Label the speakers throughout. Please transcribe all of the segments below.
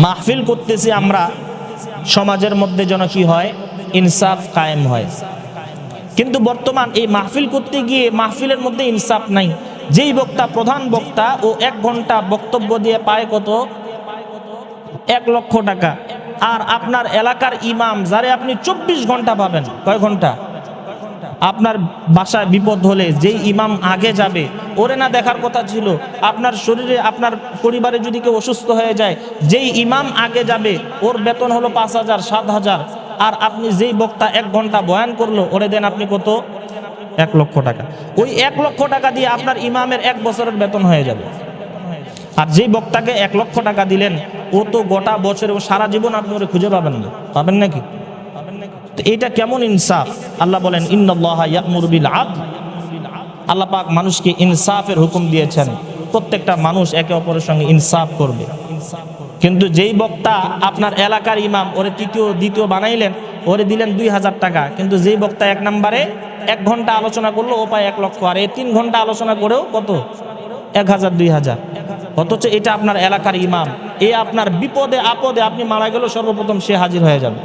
Speaker 1: মাহফিল করতেছি আমরা, সমাজের মধ্যে যেন কি হয়, ইনসাফ কায়েম হয়। কিন্তু বর্তমান এই মাহফিল করতে গিয়ে মাহফিলের মধ্যে ইনসাফ নাই। যেই বক্তা প্রধান বক্তা ও 1 ঘন্টা বক্তব্য দিয়ে পায় কত, 1 লক্ষ টাকা। আর আপনার এলাকার ইমাম যারে আপনি 24 ঘন্টা পাবেন, কয় ঘন্টা? আপনার বাসায় বিপদ হলে যেই ইমাম আগে যাবে, ওরে না দেখার কথা ছিল? আপনার শরীরে, আপনার পরিবারে যদি কেউ অসুস্থ হয়ে যায়, যেই ইমাম আগে যাবে ওর বেতন হলো 5,000 7,000। আর আপনি যেই বক্তা 1 ঘন্টা বয়ান করলো, ওরে দেন আপনি কত? 1 লক্ষ টাকা। ওই 1 লক্ষ টাকা দিয়ে আপনার ইমামের 1 বছরের বেতন হয়ে যাবে। আর যেই বক্তাকে 1 লক্ষ টাকা দিলেন, ও তো গোটা বছরে, ও সারা জীবন আপনি ওরে খুঁজে পাবেন না, পাবেন নাকি? এটা কেমন ইনসাফ? আল্লাহ বলেন ইন্নাল্লাহা ইয়া'মুরু বিল আদল। আল্লাহ পাক মানুষকে ইনসাফের হুকুম দিয়েছেন, প্রত্যেকটা মানুষ একে অপরের সঙ্গে ইনসাফ করবে। কিন্তু যেই বক্তা আপনার এলাকার ইমাম, ওরে তৃতীয় দ্বিতীয় বানাইলেন, ওরে দিলেন 2,000 টাকা। কিন্তু যেই বক্তা 1 নম্বরে 1 ঘন্টা আলোচনা করলো, ও পায় 1 লক্ষ। আর এই 3 ঘন্টা আলোচনা করেও কত? 1,000 2,000। অথচ এটা আপনার এলাকার ইমাম, এ আপনার বিপদে আপদে আপনি মারা গেল, সর্বপ্রথম সে হাজির হয়ে যাবে।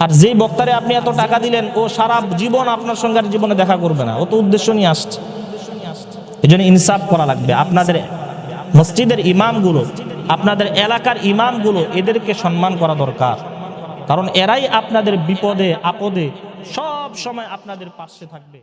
Speaker 1: আর যেই বক্তারে আপনি এত টাকা দিলেন, ও সারা জীবন আপনার সঙ্গে জীবনে দেখা করবে না, ও তো উদ্দেশ্য নিয়ে আসছে। এই জন্য ইনসাফ করা লাগবে। আপনাদের মসজিদের ইমামগুলো, আপনাদের এলাকার ইমামগুলো, এদেরকে সম্মান করা দরকার। কারণ এরাই আপনাদের বিপদে আপদে সব সময় আপনাদের পাশে থাকবে।